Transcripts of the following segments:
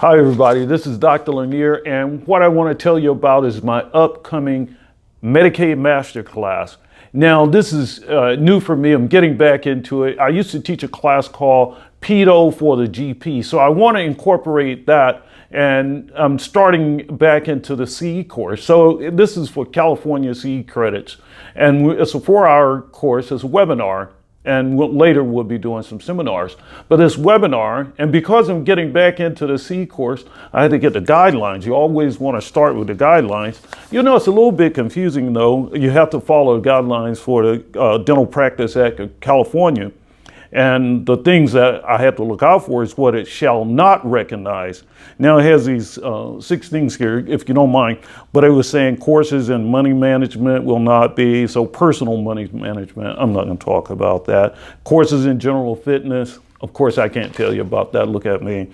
Hi everybody, this is Dr. Lanier, and what I want to tell you about is my upcoming Medicaid Masterclass. Now this is new for me. I'm getting back into it. I used to teach a class called Pedo for the GP, so I want to incorporate that, and I'm starting back into the CE course. So this is for California CE credits, and it's a 4-hour course. It's a webinar. And later we'll be doing some seminars. But this webinar, and because I'm getting back into the C course, I had to get the guidelines. You always want to start with the guidelines. You know, it's a little bit confusing though. You have to follow the guidelines for the Dental Practice Act of California. And the things that I have to look out for is what it shall not recognize. Now it has these 6 things here, if you don't mind, but it was saying courses in money management will not be, so personal money management, I'm not going to talk about that. Courses in general fitness, of course I can't tell you about that, look at me.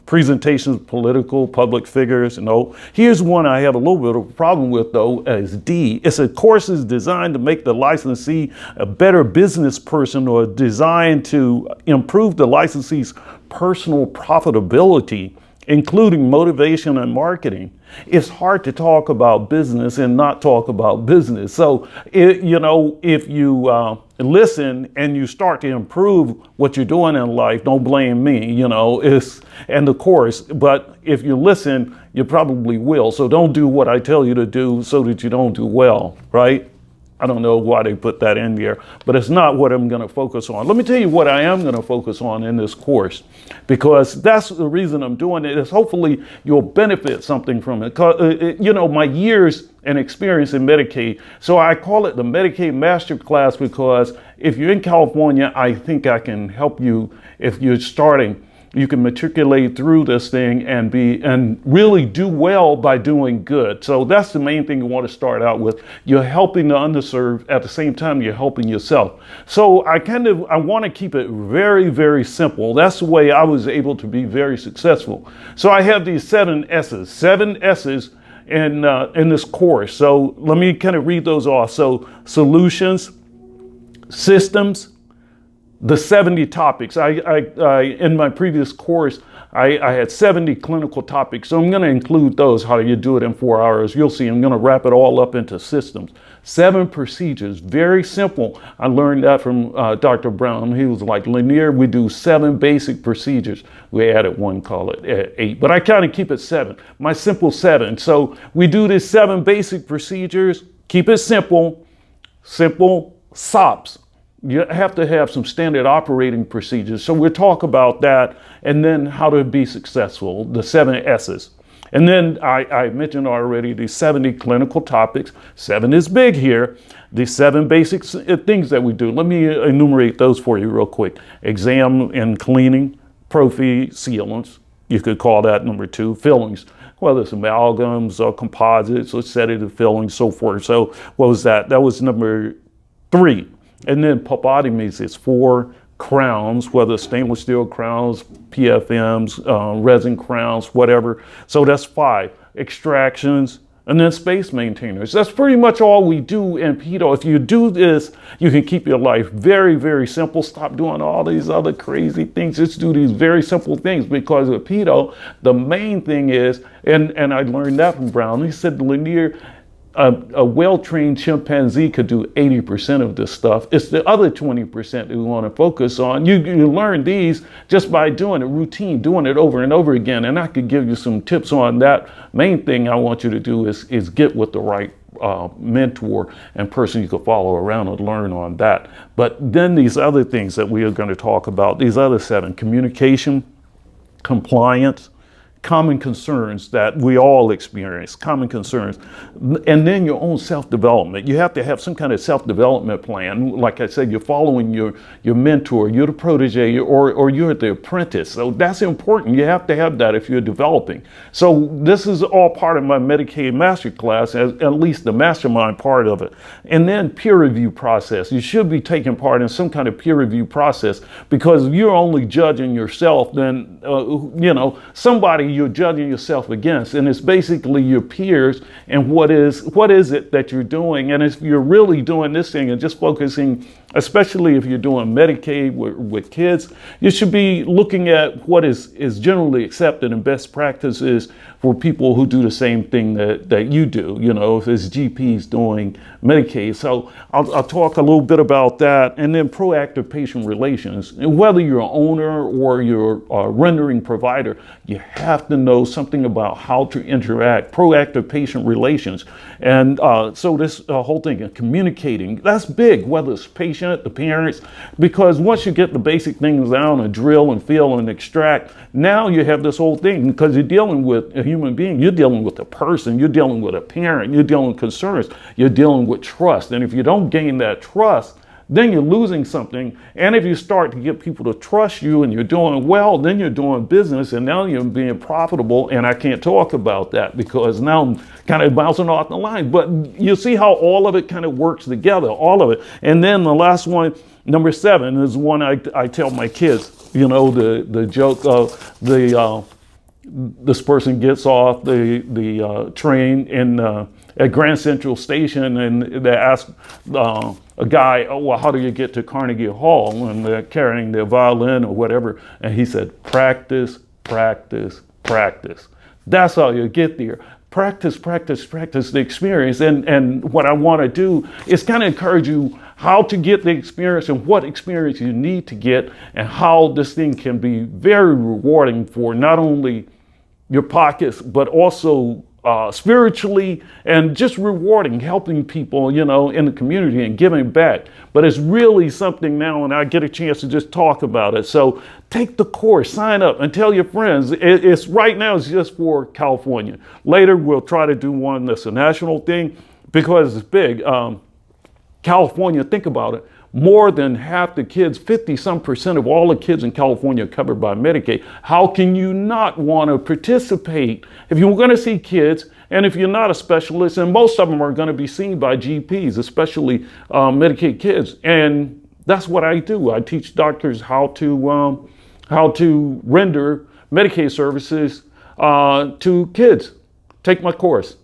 Presentations of political, public figures, no. Here's one I have a little bit of a problem with though, is D. It's a courses designed to make the licensee a better business person or designed to improve the licensee's personal profitability, including motivation and marketing. It's hard to talk about business and not talk about business. So, if you listen and you start to improve what you're doing in life, don't blame me, and of course, but if you listen, you probably will. So don't do what I tell you to do so that you don't do well, right? I don't know why they put that in there, but it's not what I'm going to focus on. Let me tell you what I am going to focus on in this course, because that's the reason I'm doing it, is hopefully you'll benefit something from it. My years and experience in Medicaid. So I call it the Medicaid Masterclass because if you're in California, I think I can help you. If you're starting, you can matriculate through this thing and really do well by doing good. So that's the main thing you want to start out with. You're helping the underserved at the same time you're helping yourself. So I want to keep it very, very simple. That's the way I was able to be very successful. So I have these 7 S's in this course. So let me kind of read those off. So solutions, systems, the 70 topics. I in my previous course, I had 70 clinical topics. So I'm going to include those, how you do it in 4 hours. You'll see, I'm going to wrap it all up into systems. 7 procedures, very simple. I learned that from Dr. Brown. He was like, Lanier, we do 7 basic procedures. We added one, call it 8, but I kind of keep it 7, my simple 7. So we do these 7 basic procedures, keep it simple, SOPs. You have to have some standard operating procedures. So we'll talk about that, and then how to be successful, the 7 S's. And then I mentioned already the 70 clinical topics. 7 is big here. The 7 basic things that we do. Let me enumerate those for you real quick. Exam and cleaning, prophy, sealants. You could call that number 2. Fillings, whether it's amalgams or composites or sedative fillings, so forth. So what was that? That was number 3. And then pulpotomies is 4. Crowns, whether stainless steel crowns, PFMs, resin crowns, whatever. So that's 5. Extractions, and then space maintainers. That's pretty much all we do in pedo. If you do this, you can keep your life very, very simple. Stop doing all these other crazy things. Just do these very simple things, because with pedo, the main thing is, and I learned that from Brown. He said, Lanier, a well-trained chimpanzee could do 80% of this stuff. It's the other 20% that we want to focus on. You learn these just by doing it, routine, doing it over and over again. And I could give you some tips on that. Main thing I want you to do is get with the right mentor and person you could follow around and learn on that. But then these other things that we are going to talk about, these other 7, communication, compliance, common concerns that we all experience, common concerns, and then your own self-development. You have to have some kind of self-development plan. Like I said, you're following your mentor, you're the protege, or you're the apprentice. So that's important. You have to have that if you're developing. So this is all part of my Medicaid Masterclass, at least the mastermind part of it. And then peer review process. You should be taking part in some kind of peer review process, because if you're only judging yourself, then, somebody you're judging yourself against, and it's basically your peers and what is it that you're doing. And if you're really doing this thing and just focusing, especially if you're doing Medicaid with kids, you should be looking at what is generally accepted and best practices for people who do the same thing that you do, if it's GPs doing Medicaid. So I'll talk a little bit about that, and then proactive patient relations. And whether you're an owner or you're a rendering provider, you have to know something about how to interact, proactive patient relations. And so this whole thing of communicating, that's big, whether it's patient, the parents, because once you get the basic things down and drill and feel and extract, now you have this whole thing, because you're dealing with a human being, you're dealing with a person, you're dealing with a parent, you're dealing with concerns, you're dealing with trust. And if you don't gain that trust, then you're losing something. And if you start to get people to trust you and you're doing well, then you're doing business, and now you're being profitable. And I can't talk about that because now I'm kind of bouncing off the line. But you see how all of it kind of works together, all of it. And then the last one, number 7, is one I tell my kids, the joke of this person gets off the train at Grand Central Station, and they ask a guy, "Oh, well, how do you get to Carnegie Hall?" And they're carrying their violin or whatever, and he said, "Practice, practice, practice." That's how you get there. Practice, practice, practice the experience. And what I want to do is kind of encourage you how to get the experience and what experience you need to get, and how this thing can be very rewarding for not only your pockets, but also spiritually, and just rewarding, helping people, in the community and giving back. But it's really something now, and I get a chance to just talk about it. So take the course, sign up, and tell your friends. It's right now, it's just for California. Later, we'll try to do one that's a national thing, because it's big. California, think about it. More than half the kids, 50% of all the kids in California are covered by Medicaid. How can you not want to participate if you're going to see kids, and if you're not a specialist, and most of them are going to be seen by GPs, especially Medicaid kids. And that's what I do. I teach doctors how to render Medicaid services to kids. Take my course.